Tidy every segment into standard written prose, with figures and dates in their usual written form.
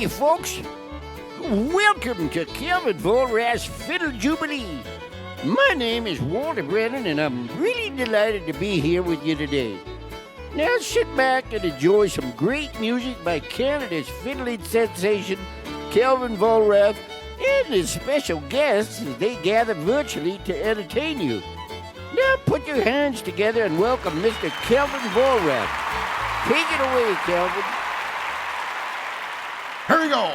Howdy, folks. Welcome to Calvin Vollrath's Fiddle Jubilee. My name is Walter Braden, and I'm really delighted to be here with you today. Now sit back and enjoy some great music by Canada's fiddling sensation, Calvin Vollrath, and his special guests as they gather virtually to entertain you. Now put your hands together and welcome Mr. Calvin Vollrath. Take it away, Calvin. Here we go.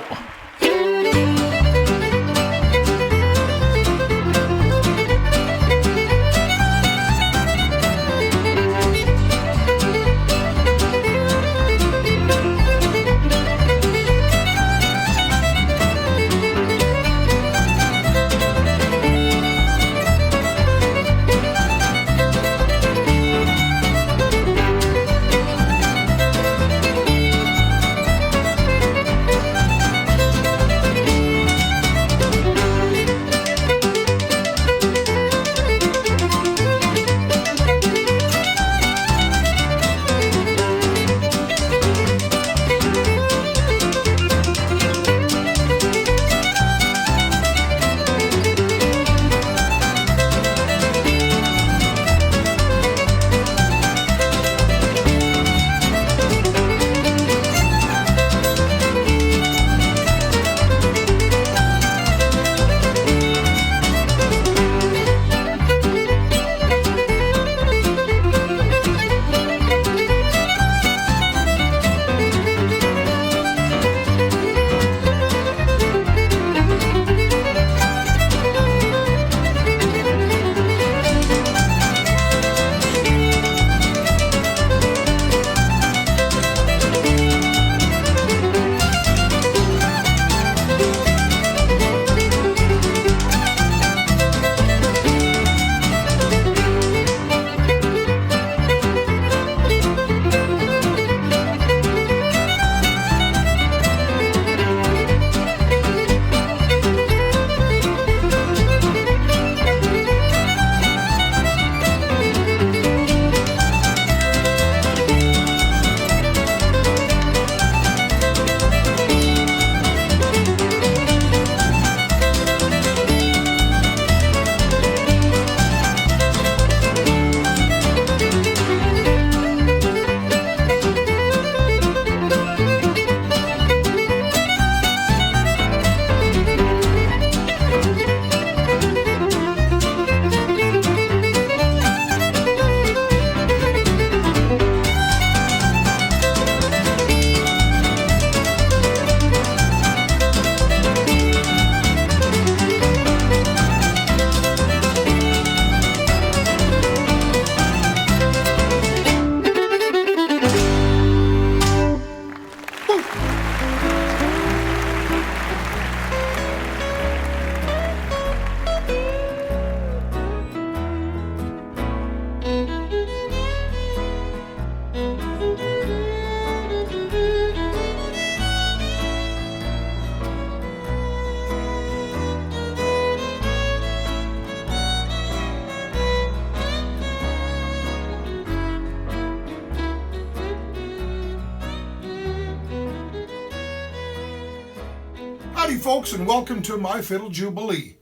Howdy, folks, and welcome to my Fiddle Jubilee,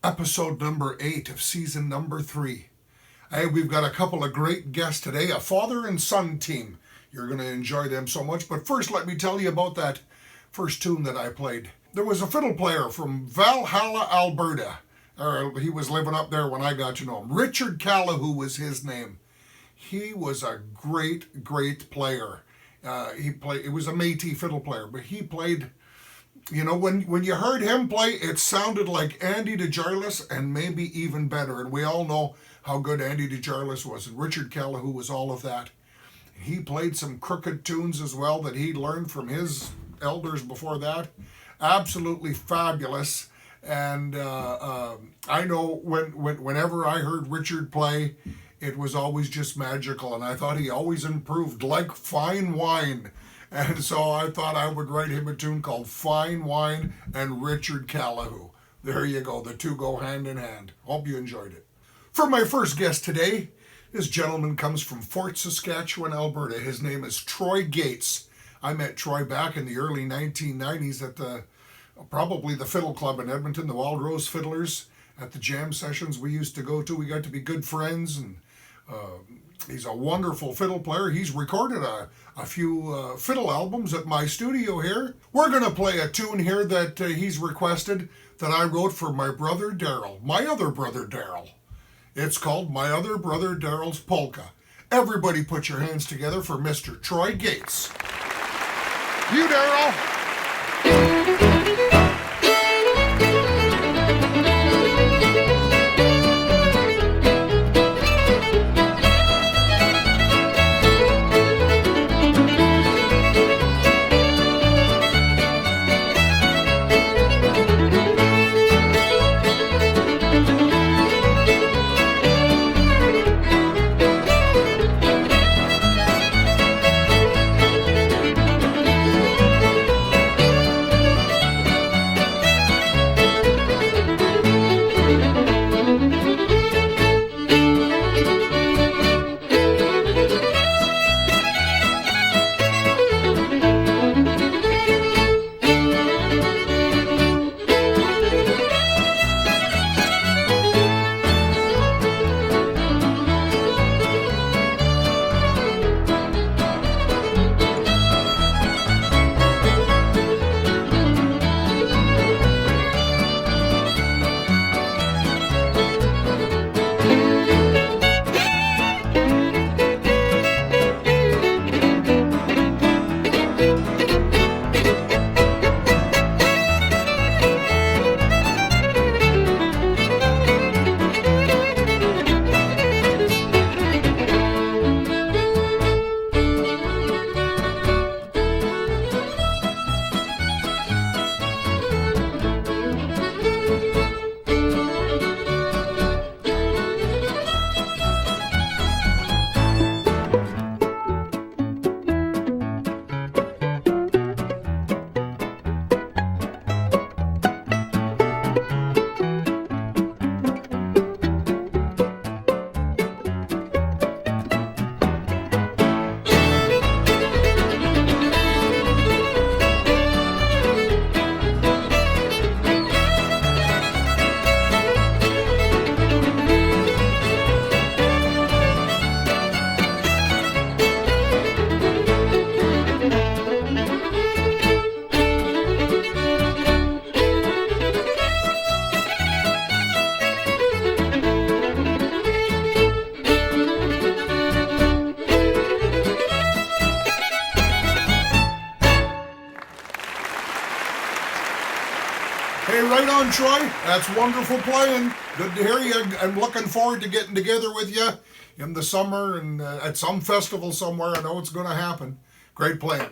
episode number 8 of season number 3. Hey, we've got a couple of great guests today, a father and son team. You're going to enjoy them so much, but first let me tell you about that first tune that I played. There was a fiddle player from Valhalla, Alberta. He was living up there when I got to know him. Richard Callahoo was his name. He was a great, great player. He was a Métis fiddle player, but he played... You know, when you heard him play, it sounded like Andy DeJarlis and maybe even better. And we all know how good Andy DeJarlis was. And Richard Callahoo was all of that. He played some crooked tunes as well that he learned from his elders before that. Absolutely fabulous. And I know whenever I heard Richard play, it was always just magical. And I thought he always improved like fine wine. And so I thought I would write him a tune called Fine Wine and Richard Callahoo. There you go. The two go hand in hand. Hope you enjoyed it. For my first guest today, this gentleman comes from Fort Saskatchewan, Alberta. His name is Troy Gates. I met Troy back in the early 1990s at probably the Fiddle Club in Edmonton, the Wild Rose Fiddlers, at the jam sessions we used to go to. We got to be good friends, and he's a wonderful fiddle player. He's recorded a few fiddle albums at my studio here. We're going to play a tune here that he's requested that I wrote for my brother Daryl, my other brother Daryl. It's called My Other Brother Daryl's Polka. Everybody put your hands together for Mr. Troy Gates. You, Daryl. Hey, right on, Troy. That's wonderful playing. Good to hear you. I'm looking forward to getting together with you in the summer and at some festival somewhere. I know it's going to happen. Great playing.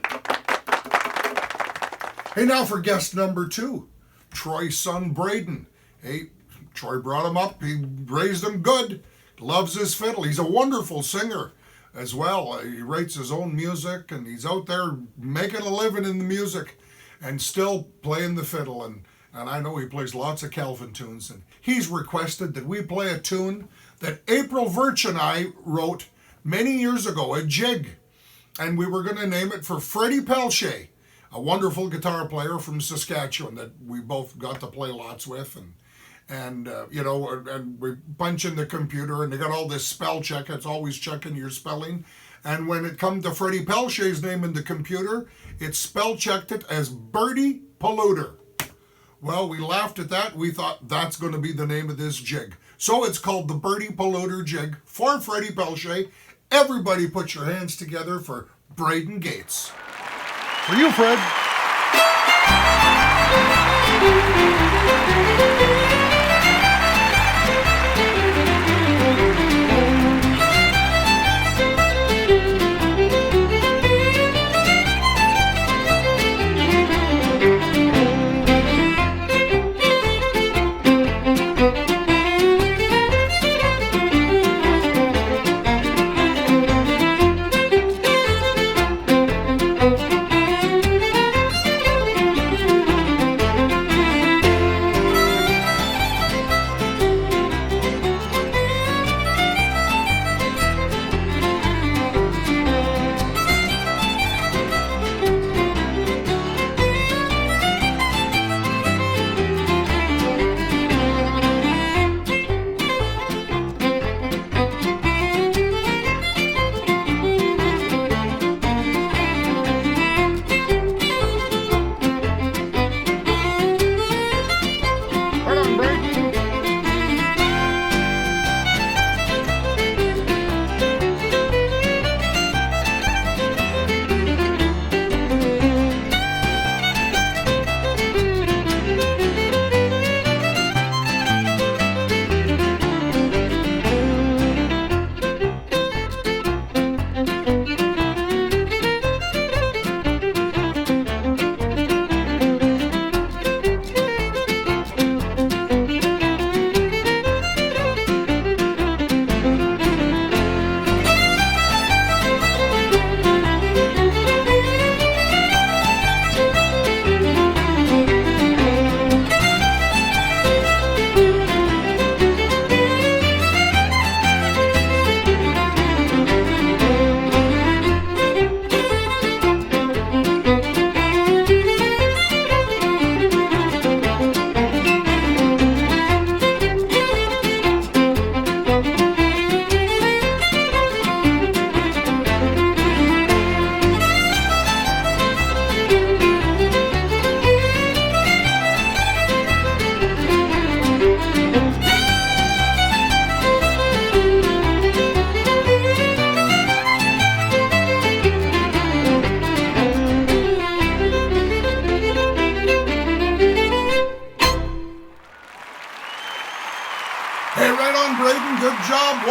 Hey, now for guest number 2, Troy's son, Braden. Hey, Troy brought him up. He raised him good. Loves his fiddle. He's a wonderful singer as well. He writes his own music, and he's out there making a living in the music and still playing the fiddle. And I know he plays lots of Calvin tunes. And he's requested that we play a tune that April Virch and I wrote many years ago, a jig. And we were going to name it for Freddie Pelche, a wonderful guitar player from Saskatchewan that we both got to play lots with. And we punch in the computer, and they got all this spell check. It's always checking your spelling. And when it come to Freddie Pelche's name in the computer, it spell checked it as Birdie Polluter. Well, we laughed at that. We thought that's going to be the name of this jig. So it's called the Birdie Polluter jig for Freddie Pelche. Everybody put your hands together for Braden Gates. For you, Fred.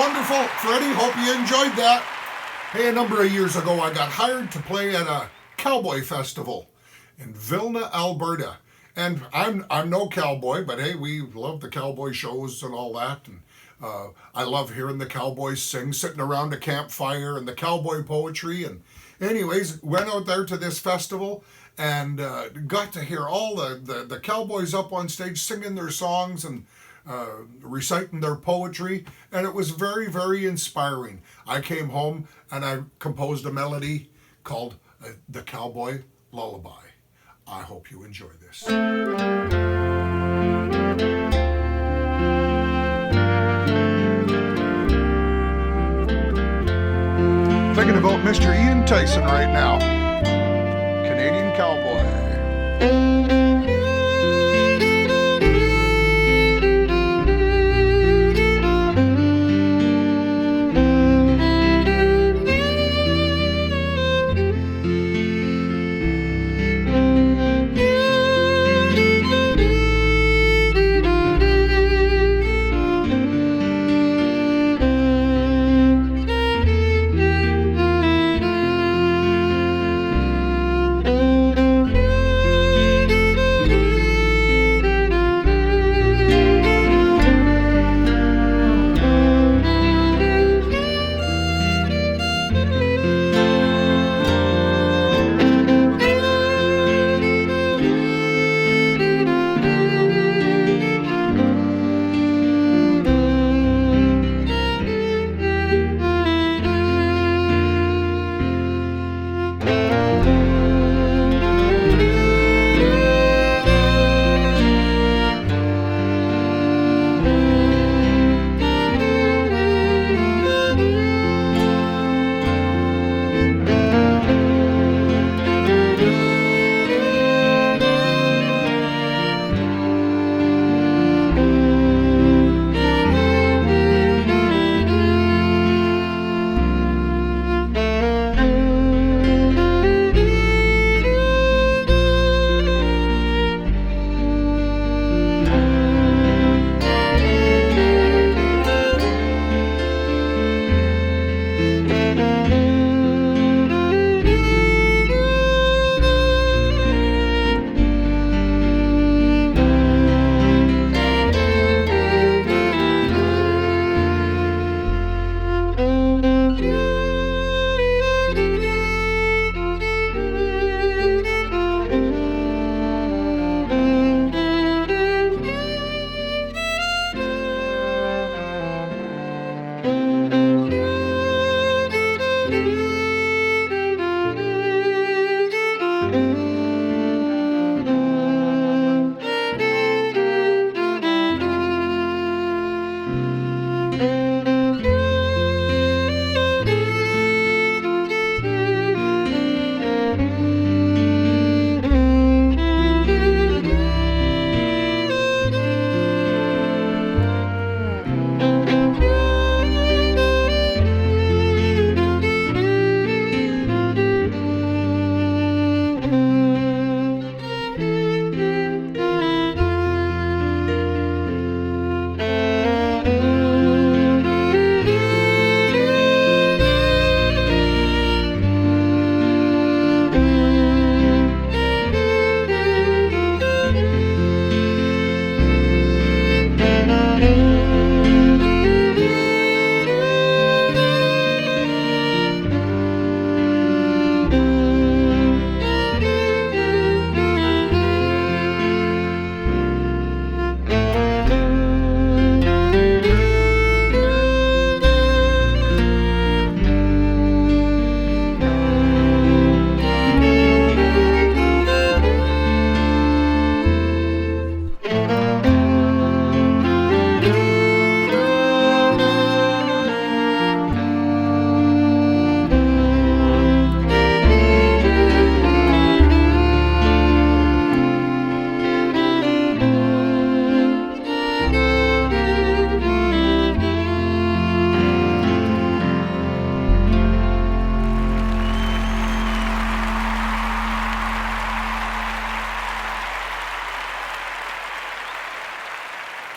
wonderful. Freddie, hope you enjoyed that. Hey, a number of years ago, I got hired to play at a cowboy festival in Vilna, Alberta. And I'm no cowboy, but hey, we love the cowboy shows and all that. And I love hearing the cowboys sing, sitting around a campfire and the cowboy poetry. And anyways, went out there to this festival and got to hear all the cowboys up on stage singing their songs and reciting their poetry, and it was very, very inspiring. I came home and I composed a melody called The Cowboy Lullaby. I hope you enjoy this. Thinking about Mr. Ian Tyson right now. Canadian cowboy.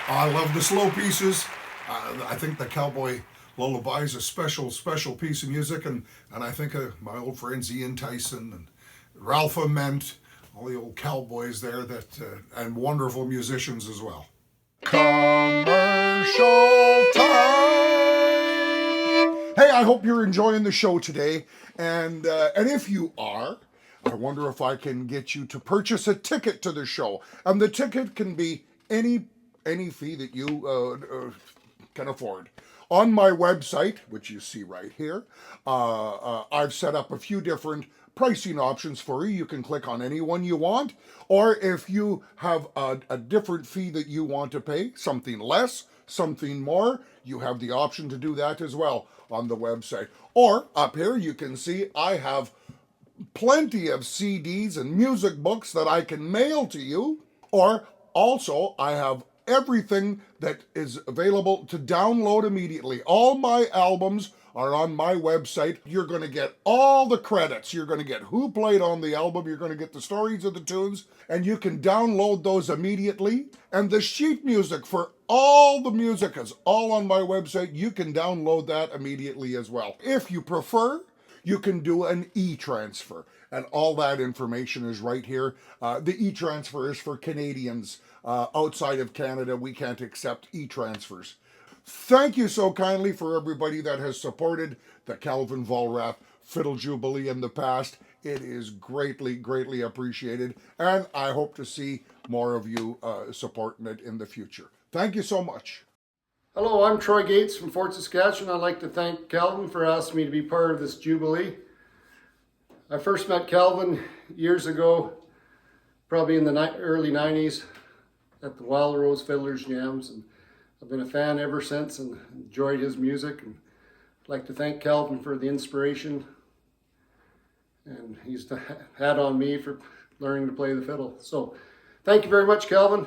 I love the slow pieces. I think the Cowboy Lullaby is a special piece of music, and I think of my old friends Ian Tyson and Ralph Ament, all the old cowboys there and wonderful musicians as well. Commercial time! Hey, I hope you're enjoying the show today, and if you are, I wonder if I can get you to purchase a ticket to the show, and the ticket can be any fee that you can afford. On my website, which you see right here, I've set up a few different pricing options for you. You can click on any one you want, or if you have a different fee that you want to pay, something less, something more, you have the option to do that as well on the website. Or up here you can see I have plenty of CDs and music books that I can mail to you, or also I have everything that is available to download immediately. All my albums are on my website. You're going to get all the credits. You're going to get who played on the album. You're going to get the stories of the tunes, and you can download those immediately. And the sheet music for all the music is all on my website. You can download that immediately as well. If you prefer, you can do an e-transfer, and all that information is right here. The e-transfer is for Canadians. Outside of Canada, we can't accept e-transfers. Thank you so kindly for everybody that has supported the Calvin Vollrath Fiddle Jubilee in the past. It is greatly appreciated, and I hope to see more of you supporting it in the future. Thank you so much. Hello, I'm Troy Gates from Fort Saskatchewan. I'd like to thank Calvin for asking me to be part of this Jubilee. I first met Calvin years ago, probably in the early 90s at the Wild Rose Fiddlers Jams, and I've been a fan ever since and enjoyed his music. And I'd like to thank Calvin for the inspiration, and he's had on me for learning to play the fiddle. So thank you very much, Calvin.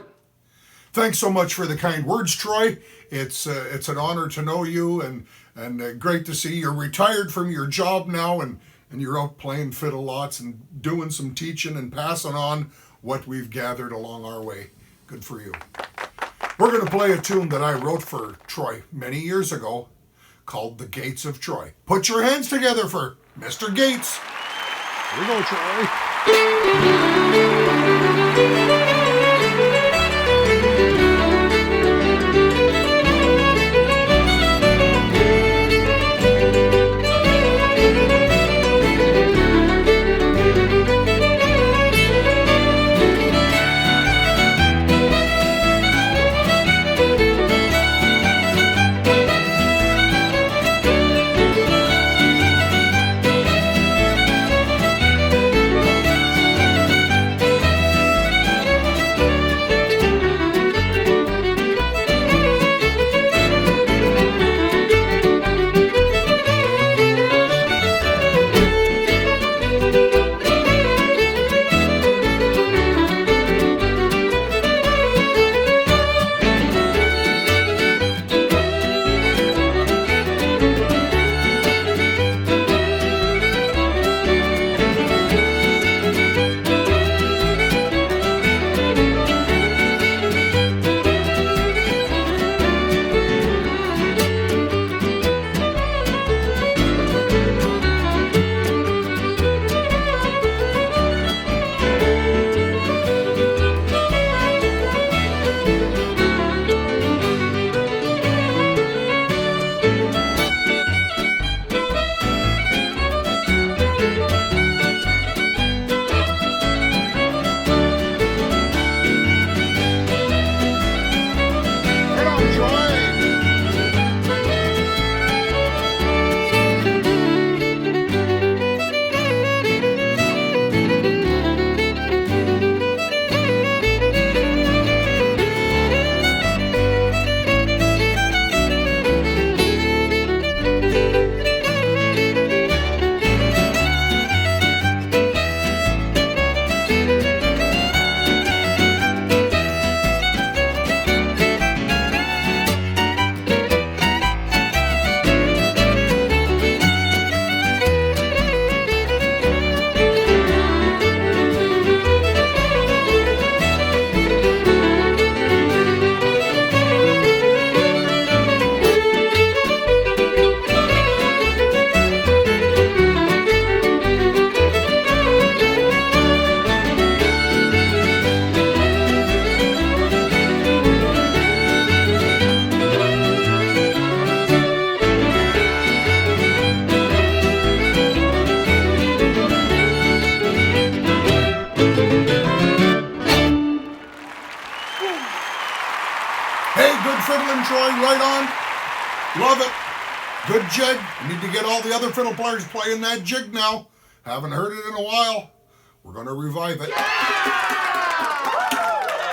Thanks so much for the kind words, Troy. It's an honor to know you, and great to see you're retired from your job now, and you're out playing fiddle lots and doing some teaching and passing on what we've gathered along our way. Good for you. We're going to play a tune that I wrote for Troy many years ago called The Gates of Troy. Put your hands together for Mr. Gates. Here we go, Troy. fiddling, Troy? Right on. Love it. Good jig. Need to get all the other fiddle players playing that jig now. Haven't heard it in a while. We're going to revive it.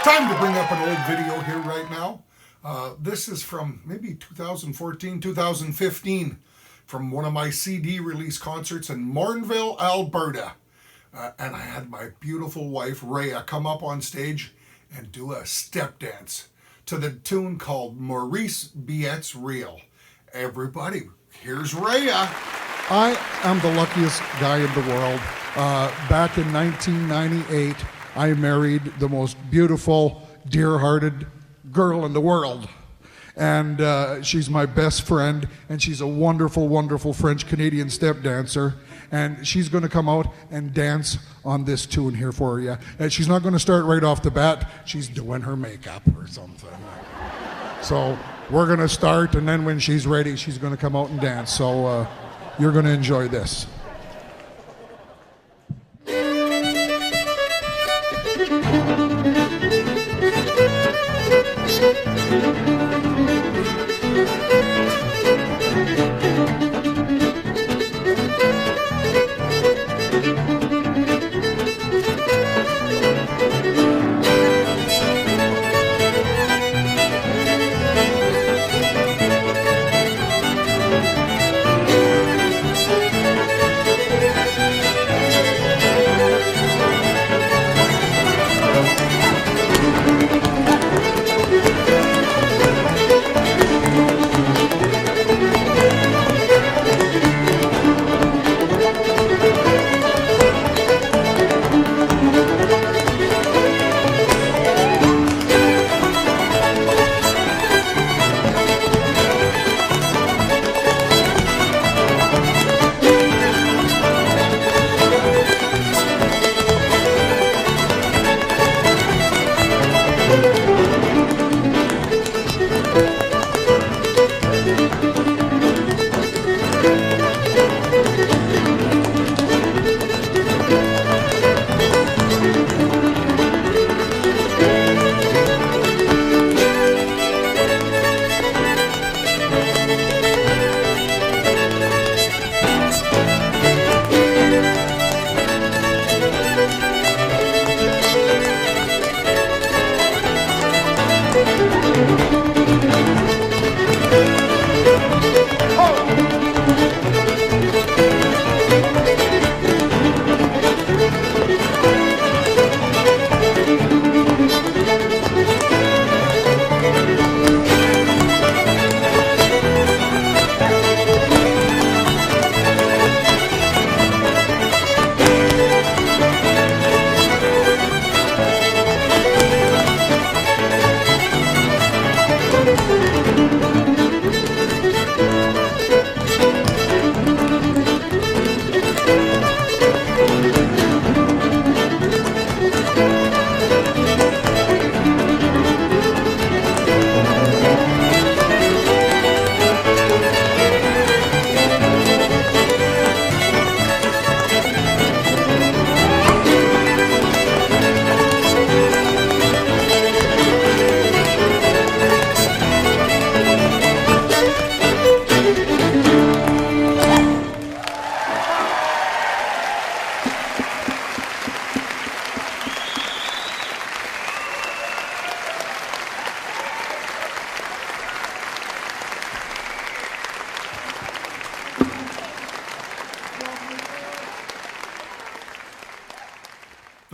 Time to bring up an old video here right now. This is from maybe 2014, 2015, from one of my CD release concerts in Mornville, Alberta. And I had my beautiful wife, Rhea, come up on stage and do a step dance to the tune called Maurice Biet's Reel. Everybody, here's Rhea. I am the luckiest guy in the world. Back in 1998, I married the most beautiful, dear-hearted girl in the world. And she's my best friend, and she's a wonderful, wonderful French-Canadian step dancer. And she's going to come out and dance on this tune here for you. And she's not going to start right off the bat. She's doing her makeup or something. So we're going to start, and then when she's ready, she's going to come out and dance. So you're going to enjoy this.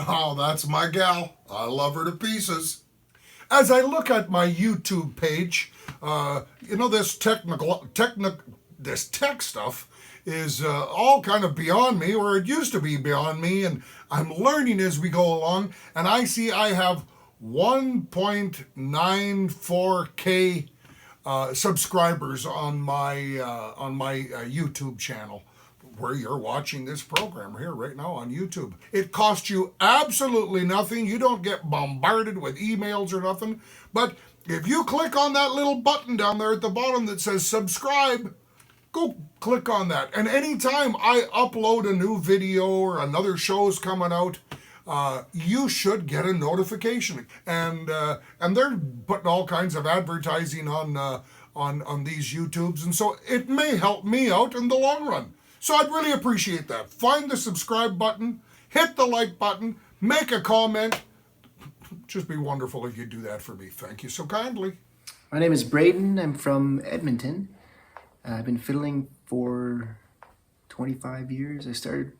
Oh, that's my gal. I love her to pieces. As I look at my YouTube page, this this tech stuff is all kind of beyond me, or it used to be beyond me, and I'm learning as we go along, and I see I have 1.94K subscribers on my YouTube channel, where you're watching this program here right now on YouTube. It costs you absolutely nothing. You don't get bombarded with emails or nothing. But if you click on that little button down there at the bottom that says subscribe, go click on that. And anytime I upload a new video or another show's coming out, you should get a notification. And they're putting all kinds of advertising on these YouTubes, and so it may help me out in the long run. So I'd really appreciate that. Find the subscribe button, hit the like button, make a comment. Just be wonderful if you do that for me. Thank you so kindly. My name is Braden. I'm from Edmonton. I've been fiddling for 25 years. I started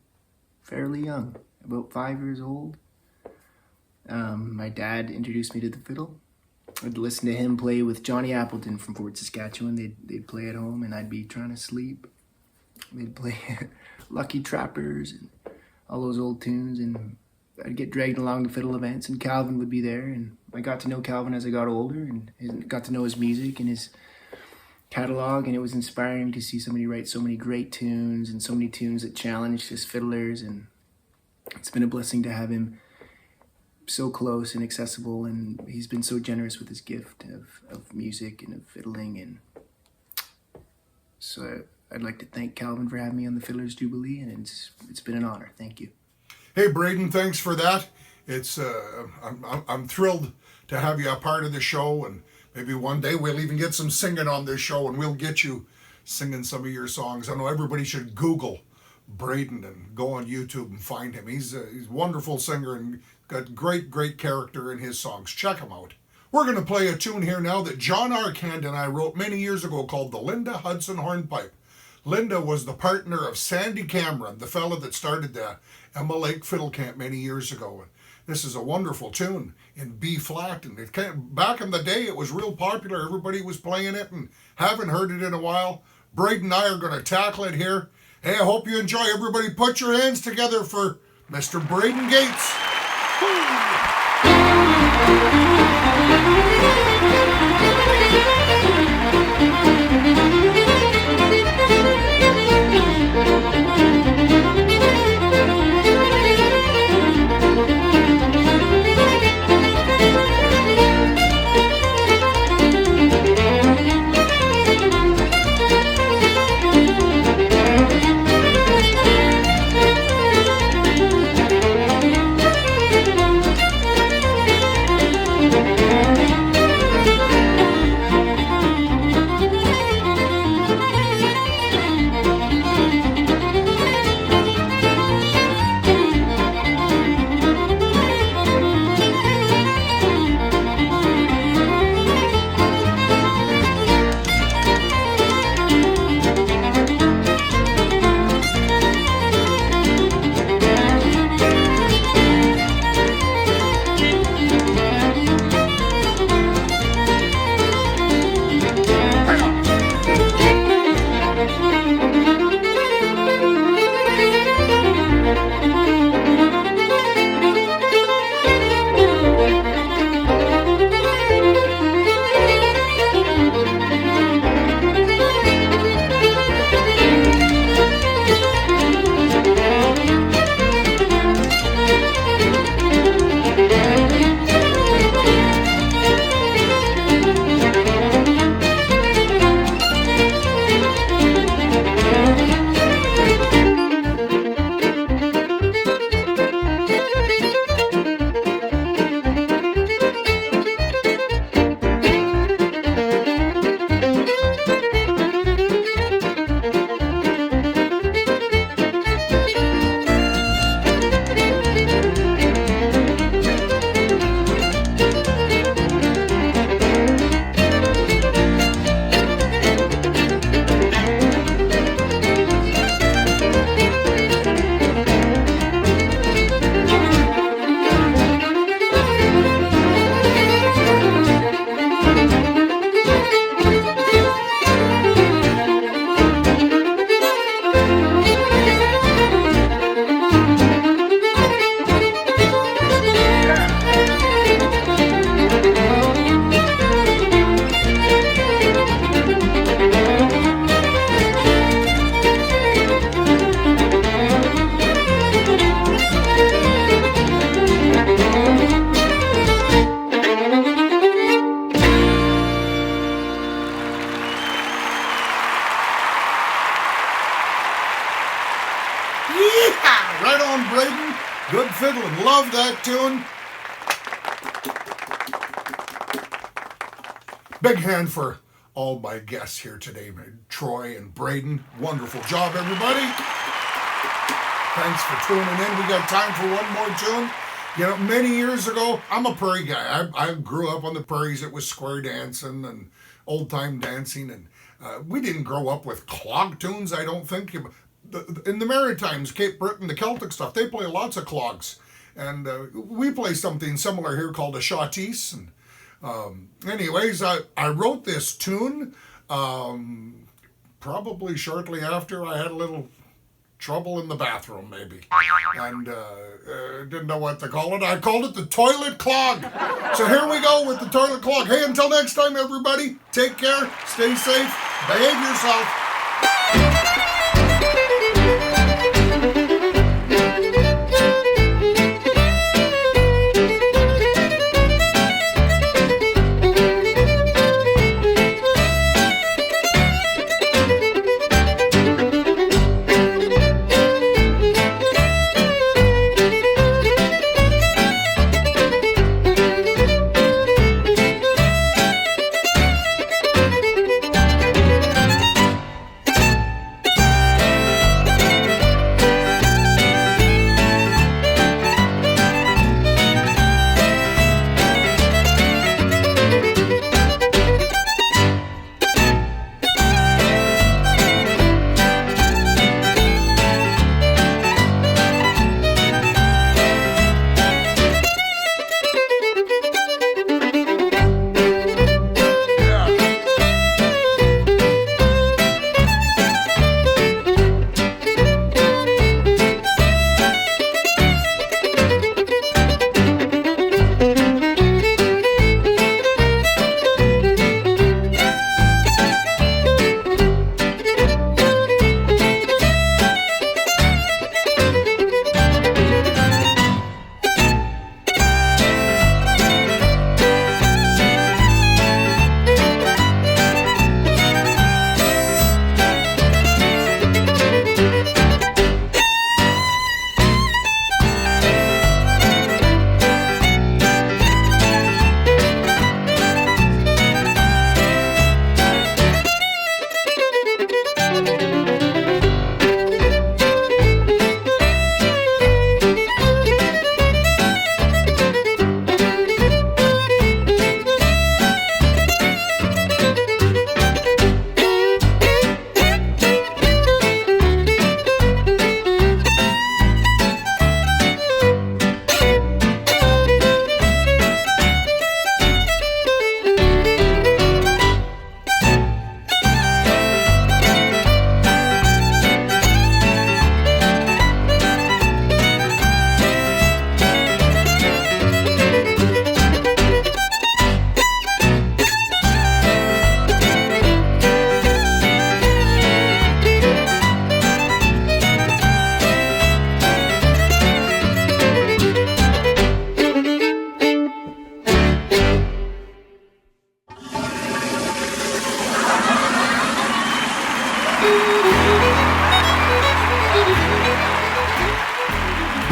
fairly young, about 5 years old. My dad introduced me to the fiddle. I'd listen to him play with Johnny Appleton from Fort Saskatchewan. They'd play at home and I'd be trying to sleep. They'd play Lucky Trappers and all those old tunes, and I'd get dragged along to fiddle events, and Calvin would be there, and I got to know Calvin as I got older and got to know his music and his catalog, and it was inspiring to see somebody write so many great tunes and so many tunes that challenged his fiddlers, and it's been a blessing to have him so close and accessible, and he's been so generous with his gift of music and of fiddling, and so I'd like to thank Calvin for having me on the Fiddler's Jubilee, and it's been an honor. Thank you. Hey, Braden, thanks for that. It's I'm thrilled to have you a part of the show, and maybe one day we'll even get some singing on this show, and we'll get you singing some of your songs. I know everybody should Google Braden and go on YouTube and find him. He's a wonderful singer and got great character in his songs. Check him out. We're going to play a tune here now that John Arcand and I wrote many years ago called the Linda Hudson Hornpipe. Linda was the partner of Sandy Cameron, the fella that started the Emma Lake Fiddle Camp many years ago. And this is a wonderful tune in B flat, and back in the day it was real popular. Everybody was playing it, and haven't heard it in a while. Braden and I are going to tackle it here. Hey, I hope you enjoy. Everybody put your hands together for Mr. Braden Gates. Yee Haw! Right on, Braden. Good fiddling. Love that tune. Big hand for all my guests here today, Troy and Braden. Wonderful job, everybody. Thanks for tuning in. We got time for one more tune. You know, many years ago, I'm a prairie guy. I grew up on the prairies. It was square dancing and old-time dancing, and we didn't grow up with clog tunes, I don't think. In the Maritimes, Cape Breton, the Celtic stuff, they play lots of clogs. And we play something similar here called a shawtees. And anyways, I wrote this tune probably shortly after I had a little trouble in the bathroom, maybe, and didn't know what to call it. I called it the toilet clog. So here we go with the toilet clog. Hey, until next time, everybody, take care, stay safe, behave yourself.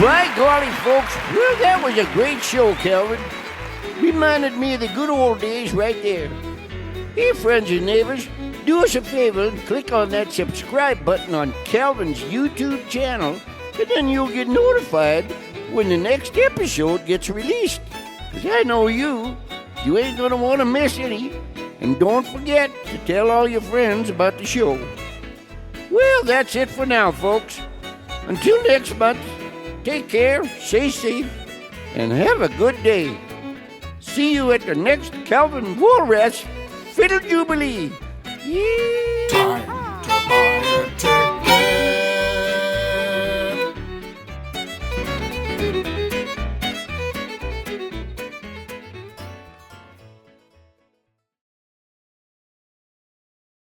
By golly, folks, well, that was a great show, Calvin. Reminded me of the good old days right there. Hey, friends and neighbors, do us a favor and click on that subscribe button on Calvin's YouTube channel, and then you'll get notified when the next episode gets released. Because I know you ain't going to want to miss any. And don't forget to tell all your friends about the show. Well, that's it for now, folks. Until next month, take care, stay safe, and have a good day. See you at the next Calvin Vollrath Fiddle Jubilee. Yeah. Time.